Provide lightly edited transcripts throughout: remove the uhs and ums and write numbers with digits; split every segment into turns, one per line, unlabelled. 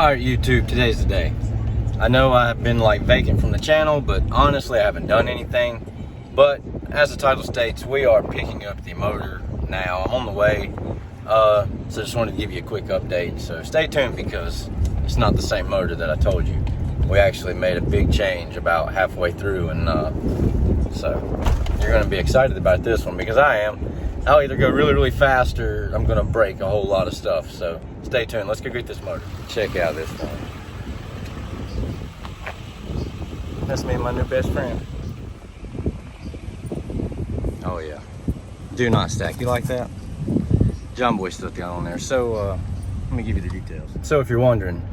Alright YouTube, today's the day. I know I've been like vacant from the channel, but honestly I haven't done anything. But as the title states, we are picking up the motor now. I'm on the way. So just wanted to give you a quick update. So stay tuned because it's not the same motor that I told you. We actually made a big change about halfway through, and so you're gonna be excited about this one because I am. I'll either go really fast or I'm gonna break a whole lot of stuff. So stay tuned. Let's go get this motor. Check out this thing. That's me and my new best friend. Oh yeah. Do not stack. You like that? John Boy stuff got on there. So let me give you the details. So if you're wondering,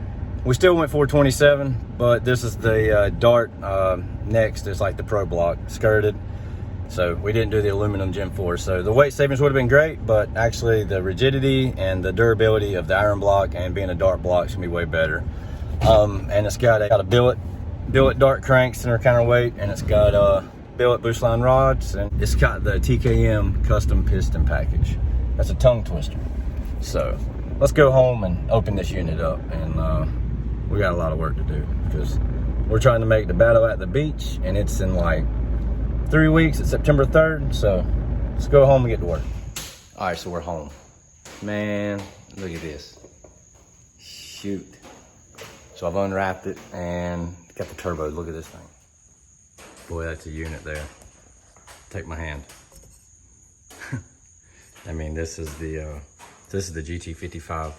we still went 427, but this is the Dart. Next is like the Pro Block skirted. So we didn't do the aluminum Gen 4. So the weight savings would have been great, but actually the rigidity and the durability of the iron block and being a Dart block is gonna be way better. And it's got a billet Dart crank, center counterweight, and it's got billet boost line rods, and it's got the TKM custom piston package. That's a tongue twister. So let's go home and open this unit up, and we got a lot of work to do because we're trying to make the battle at the beach, and it's in like 3 weeks. It's September 3rd, so let's go home and get to work. All right, so we're home. Man, look at this. Shoot. So I've unwrapped it and got the turbos. Look at this thing. Boy, that's a unit there. Take my hand. I mean, this is the GT55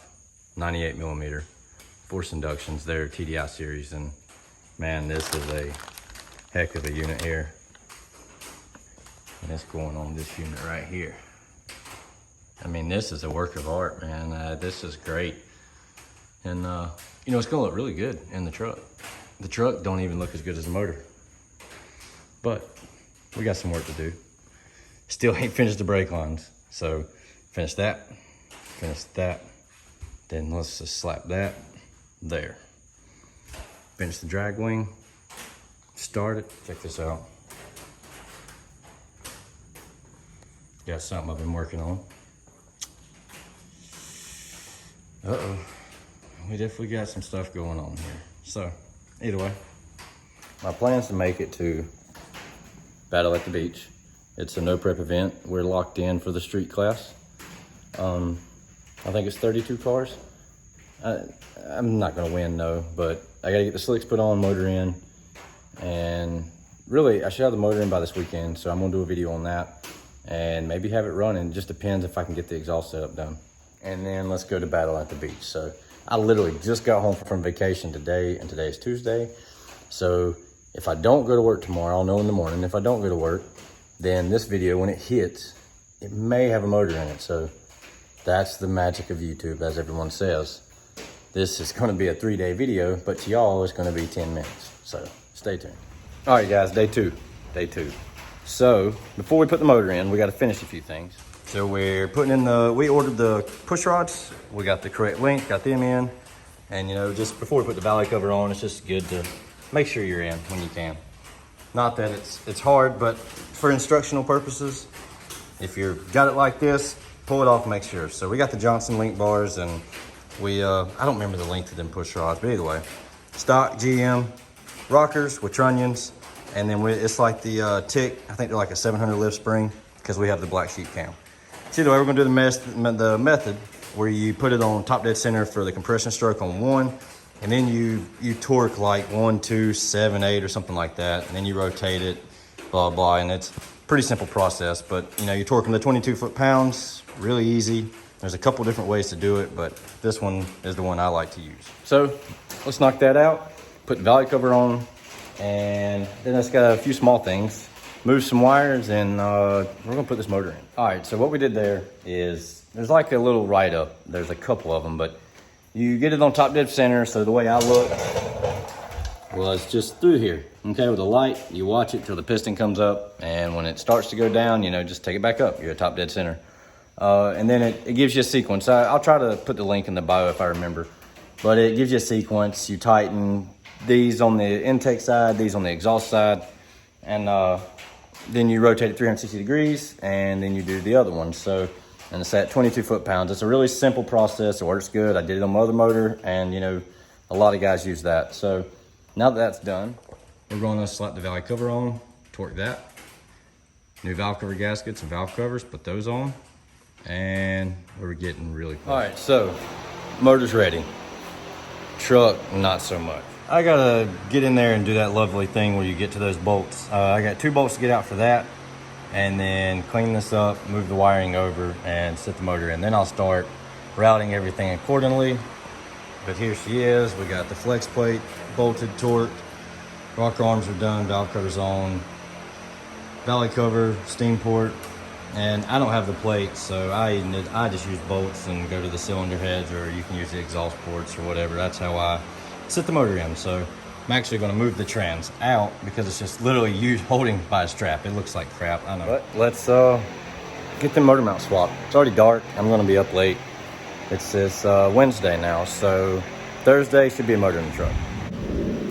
98 millimeter force inductions. They're TDI series, and man, this is a heck of a unit here. And it's going on this unit right here. I mean, this is a work of art, man. This is great. And you know, it's gonna look really good in the truck. The truck don't even look as good as the motor. But we got some work to do. Still ain't finished the brake lines. So finish that, then let's just slap that there. Finish the drag wing, start it. Check this out. Got something I've been working on. Uh-oh, we definitely got some stuff going on here. So either way, my plan is to make it to Battle at the Beach. It's a no prep event. We're locked in for the street class. I think it's 32 cars. I'm not gonna win, no, but I gotta get the slicks put on, motor in, and really I should have the motor in by this weekend, so I'm gonna do a video on that and maybe have it running. Just depends if I can get the exhaust setup done. And then let's go to Battle at the Beach. So I literally just got home from vacation today, and today is Tuesday. So if I don't go to work tomorrow, I'll know in the morning. If I don't go to work, then this video, when it hits, it may have a motor in it. So that's the magic of YouTube, as everyone says. This is gonna be a 3-day video, but to y'all, it's gonna be 10 minutes. So stay tuned. All right, guys, day two. So before we put the motor in, we gotta finish a few things. So we're putting in we ordered the push rods. We got the correct length, got them in. And you know, just before we put the valley cover on, it's just good to make sure you're in when you can. Not that it's hard, but for instructional purposes, if you've got it like this, pull it off and make sure. So we got the Johnson link bars, and we, I don't remember the length of them push rods, but either way, stock GM rockers with trunnions, and then it's like the Tick, I think they're like a 700 lift spring, because we have the black sheep cam. So either way, we're gonna do the method where you put it on top dead center for the compression stroke on 1, and then you torque like 1, 2, 7, 8 or something like that, and then you rotate it, blah blah, and it's a pretty simple process. But you know, you torque them to 22 foot-pounds, really easy. There's a couple different ways to do it, but this one is the one I like to use. So let's knock that out, put the valley cover on, and then it's got a few small things. Move some wires, and we're gonna put this motor in. All right, so what we did there is, there's like a little write-up. There's a couple of them, but you get it on top dead center. So the way I look was just through here, okay, with a light. You watch it till the piston comes up, and when it starts to go down, you know, just take it back up. You're at top dead center. And then it gives you a sequence. I'll try to put the link in the bio if I remember, but it gives you a sequence. You tighten these on the intake side, these on the exhaust side, and then you rotate it 360 degrees, and then you do the other one. So, and it's at 22 foot-pounds. It's a really simple process. It works good. I did it on my other motor, and you know, A lot of guys use that. So now that that's done, we're going to slap the valley cover on, torque that. New valve cover gaskets and valve covers, put those on, and we're getting really close. All right, so motor's ready. Truck, not so much. I gotta get in there and do that lovely thing where you get to those bolts. I got 2 bolts to get out for that, and then clean this up, move the wiring over, and set the motor in. Then I'll start routing everything accordingly. But here she is. We got the flex plate bolted, torqued, rocker arms are done, valve covers on, valley cover, steam port, and I don't have the plates, so I just use bolts and go to the cylinder heads, or you can use the exhaust ports or whatever. That's how I set the motor in. So I'm actually going to move the trans out because it's just literally holding by a strap. It looks like crap, I know. But let's get the motor mount swapped. It's already dark. I'm going to be up late. It's Wednesday now, so Thursday should be a motor in the truck.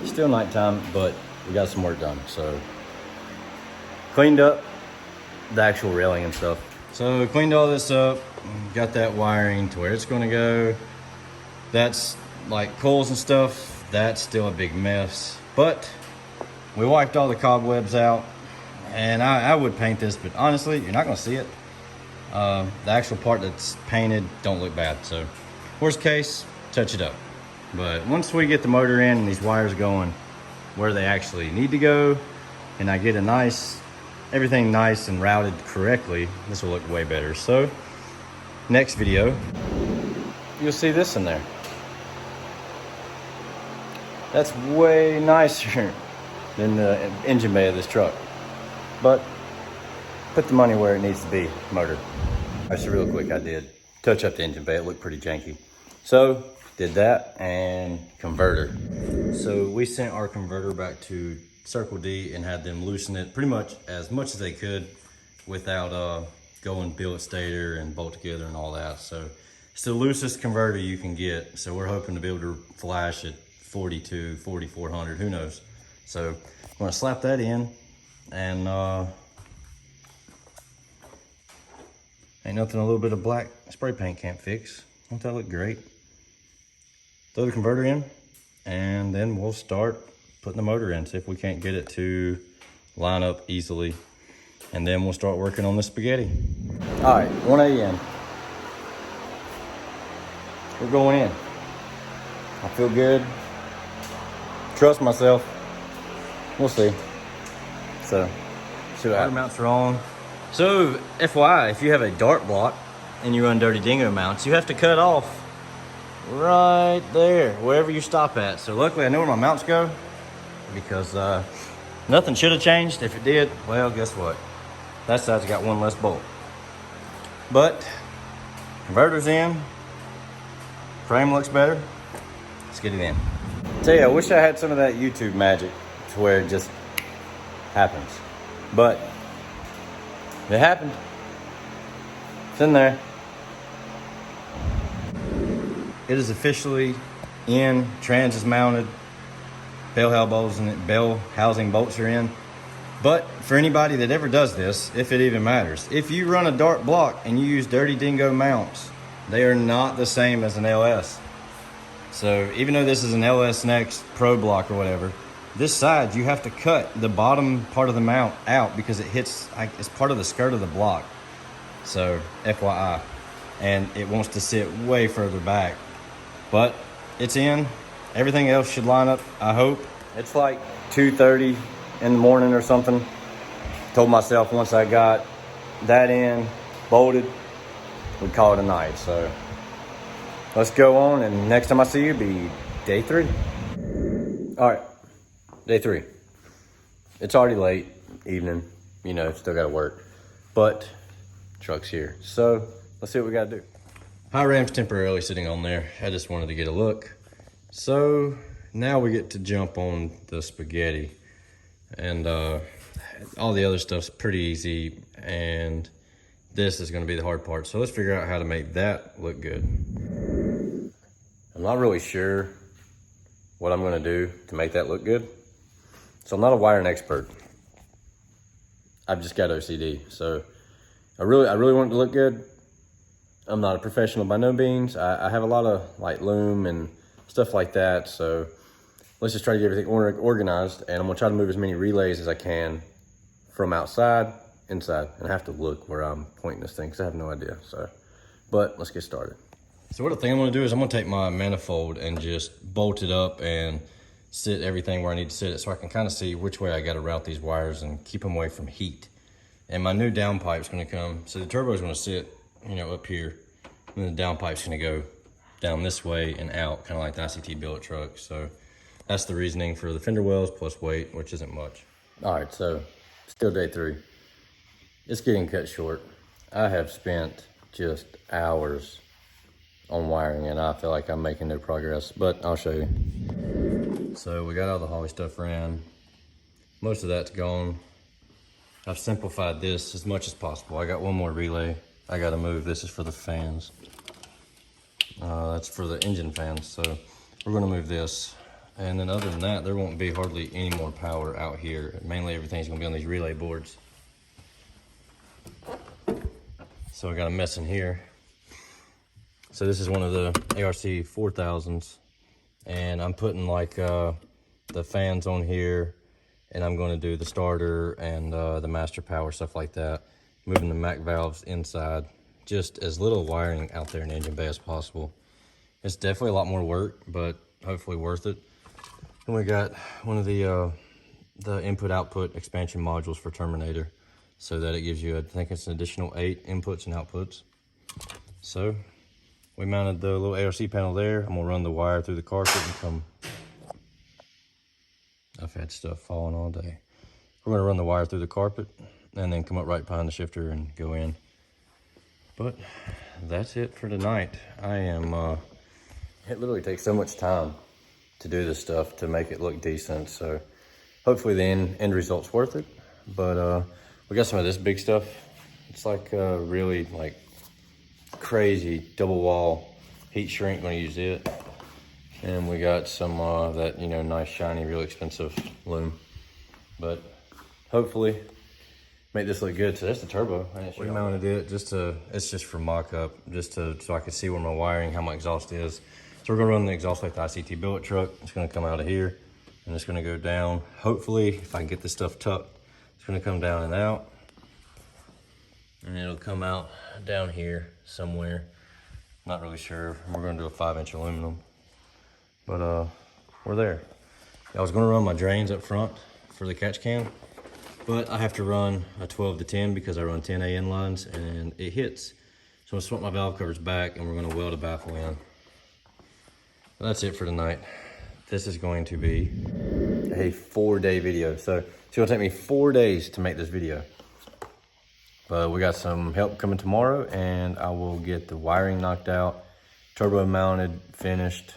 Still nighttime, but we got some work done. So cleaned up the actual railing and stuff. So cleaned all this up, got that wiring to where it's going to go. That's like coils and stuff. That's still a big mess, but we wiped all the cobwebs out, and I would paint this, but honestly, you're not going to see it. The actual part that's painted don't look bad, so worst case, touch it up. But once we get the motor in and these wires going where they actually need to go, and I get everything nice and routed correctly, this will look way better. So next video, you'll see this in there. That's way nicer than the engine bay of this truck, but put the money where it needs to be, motor. So real quick, I did touch up the engine bay. It looked pretty janky. So did that, and converter. So we sent our converter back to Circle D and had them loosen it pretty much as they could without going billet stator and bolt together and all that. So it's the loosest converter you can get. So we're hoping to be able to flash at 42, 4400, who knows. So I'm gonna slap that in, and ain't nothing a little bit of black spray paint can't fix. Won't that look great? Throw the converter in, and then we'll start putting the motor in, see if we can't get it to line up easily. And then we'll start working on the spaghetti. All right, 1 a.m. We're going in. I feel good. Trust myself. We'll see. So, see what happens. Mounts are on. So, FYI, if you have a dart block and you run dirty dingo mounts, you have to cut off right there, wherever you stop at. So luckily I know where my mounts go, because nothing should have changed. If it did, well, guess what? That side's got 1 less bolt. But converter's in, frame looks better. Let's get it in. Tell you, I wish I had some of that YouTube magic to where it just happens, but it happened. It's in there. It is officially in. Trans is mounted. Bell housing bolts are in. But for anybody that ever does this, if it even matters, if you run a dart block and you use dirty dingo mounts, they are not the same as an LS. So even though this is an LS Next Pro block or whatever, this side you have to cut the bottom part of the mount out because it's part of the skirt of the block. So FYI, and it wants to sit way further back. But it's in. Everything else should line up, I hope. It's like 2:30 in the morning or something. Told myself once I got that in, bolted, we'd call it a night. So let's go on, and next time I see you be day 3. All right, day 3. It's already late, evening, you know, still gotta work, but truck's here. So let's see what we gotta do. High ram's temporarily sitting on there. I just wanted to get a look. So now we get to jump on the spaghetti, and all the other stuff's pretty easy, and this is gonna be the hard part. So let's figure out how to make that look good. I'm not really sure what I'm gonna do to make that look good. So I'm not a wiring expert. I've just got OCD. So I really want it to look good. I'm not a professional by no means. I have a lot of like loom and stuff like that. So let's just try to get everything organized, and I'm gonna try to move as many relays as I can from outside, inside, and I have to look where I'm pointing this thing because I have no idea. So, but let's get started. So what I think I'm gonna do is I'm gonna take my manifold and just bolt it up and sit everything where I need to sit it so I can kind of see which way I gotta route these wires and keep them away from heat. And my new downpipe's gonna come, so the turbo's gonna sit, you know, up here, and then the downpipe's gonna go down this way and out, kind of like the ICT billet truck. So that's the reasoning for the fender wells plus weight, which isn't much. All right, so still day 3. It's getting cut short. I have spent just hours on wiring and I feel like I'm making no progress, but I'll show you. So we got all the Holly stuff ran. Most of that's gone. I've simplified this as much as possible. I got one more relay I gotta move. This is for the fans. That's for the engine fans. So we're gonna move this. And then other than that, there won't be hardly any more power out here. Mainly everything's gonna be on these relay boards. So I got a mess in here. So this is one of the ARC 4000s. And I'm putting like the fans on here. And I'm gonna do the starter and the master power, stuff like that. Moving the Mac valves inside. Just as little wiring out there in the engine bay as possible. It's definitely a lot more work, but hopefully worth it. And we got one of the input-output expansion modules for Terminator, so that it gives you, I think it's an additional 8 inputs and outputs. So we mounted the little ARC panel there. I'm gonna run the wire through the carpet and come. I've had stuff falling all day. We're gonna run the wire through the carpet and then come up right behind the shifter and go in. But that's it for tonight. I am, it literally takes so much time to do this stuff to make it look decent. So hopefully the end result's worth it. But we got some of this big stuff. It's like really like crazy double wall heat shrink, gonna use it. And we got some that, you know, nice, shiny, really expensive loom. But hopefully make this look good. So that's the turbo. We mounted it just to, it's just for mock-up, so I can see where my wiring, how my exhaust is. So we're gonna run the exhaust like the ICT billet truck. It's gonna come out of here and it's gonna go down. Hopefully, if I can get this stuff tucked, it's gonna come down and out. And it'll come out down here somewhere. Not really sure. We're gonna do a 5-inch aluminum. But we're there. I was gonna run my drains up front for the catch can, but I have to run a 12 to 10 because I run 10 AN lines and it hits. So I'm gonna swap my valve covers back and we're gonna weld a baffle in. But that's it for tonight. This is going to be a 4-day video. So it's gonna take me 4 days to make this video. But we got some help coming tomorrow and I will get the wiring knocked out, turbo mounted, finished,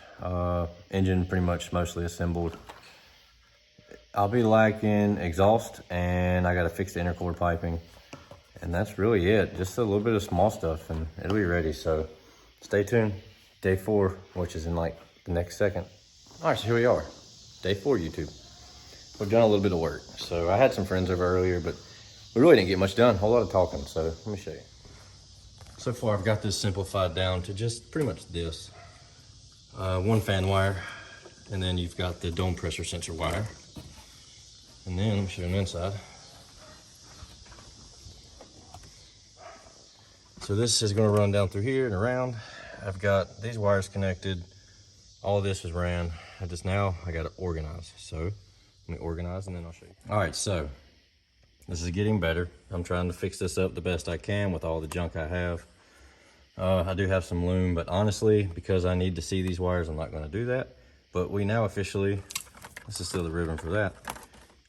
engine pretty much mostly assembled. I'll be lacking exhaust and I gotta fix the intercooler piping. And that's really it. Just a little bit of small stuff and it'll be ready. So stay tuned. Day 4, which is in like the next second. All right, so here we are. Day 4 YouTube. We've done a little bit of work. So I had some friends over earlier, but we really didn't get much done. A whole lot of talking. So let me show you. So far I've got this simplified down to just pretty much this. 1 fan wire, and then you've got the dome pressure sensor wire. And then, let me show you the inside. So this is gonna run down through here and around. I've got these wires connected. All of this is ran. I gotta organize. So let me organize and then I'll show you. All right, so this is getting better. I'm trying to fix this up the best I can with all the junk I have. I do have some loom, but honestly, because I need to see these wires, I'm not gonna do that. But we now officially, this is still the ribbon for that.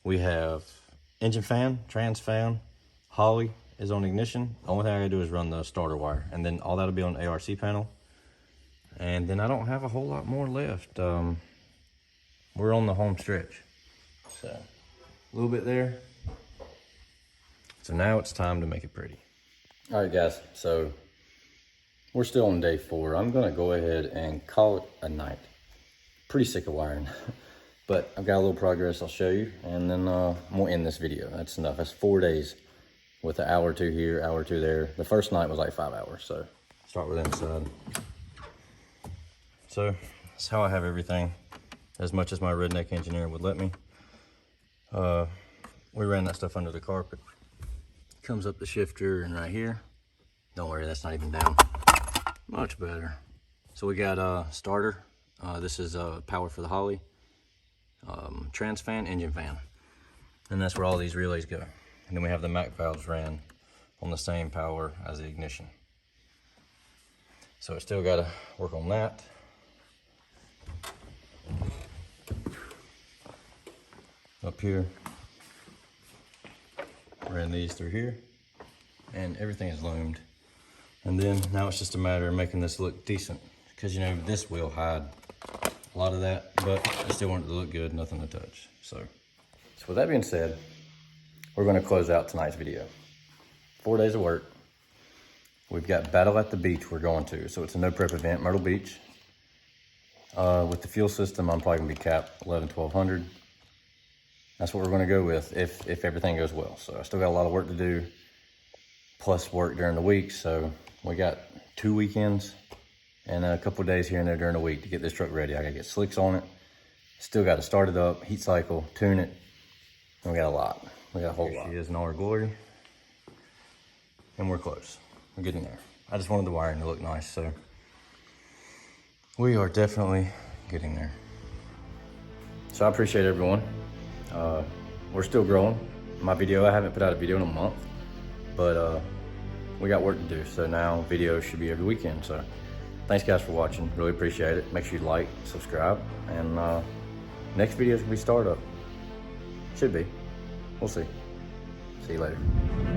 We have engine fan, trans fan, Holly is on ignition. The only thing I gotta do is run the starter wire, and then all that'll be on the ARC panel. And then I don't have a whole lot more left. We're on the home stretch. So, a little bit there. So now it's time to make it pretty. All right, guys, so we're still on day 4. I'm gonna go ahead and call it a night. Pretty sick of wiring, but I've got a little progress I'll show you, and then I'm gonna end this video. That's enough. That's 4 days with an hour or 2 here, hour or 2 there. The first night was like 5 hours, so start with inside. So That's how I have everything, as much as my redneck engineer would let me. We ran that stuff under the carpet. Comes up the shifter and right here. Don't worry, that's not even down. Much better. So we got a starter. This is power for the Holly. Trans fan, engine fan. And that's where all these relays go. And then we have the Mac valves ran on the same power as the ignition. So it's still got to work on that. Up here, ran these through here, and everything is loomed. And then now it's just a matter of making this look decent, because you know this will hide a lot of that, but I still want it to look good, nothing to touch. So with that being said, we're going to close out tonight's video. 4 days of work. We've got Battle at the Beach we're going to. So it's a no prep event, Myrtle Beach. With the fuel system, I'm probably going to be capped 1200. That's what we're going to go with if everything goes well. So I still got a lot of work to do, plus work during the week. So we got 2 weekends and a couple of days here and there during the week to get this truck ready. I got to get slicks on it. Still got to start it up, heat cycle, tune it. And we got a lot. We got a whole lot. She is in all her glory. And we're close. We're getting there. I just wanted the wiring to look nice, so we are definitely getting there. So I appreciate everyone. We're still growing. I haven't put out a video in a month, but we got work to do. So now videos should be every weekend. So thanks guys for watching. Really appreciate it. Make sure you like, subscribe, and next video is gonna be startup. Should be. We'll see. See you later.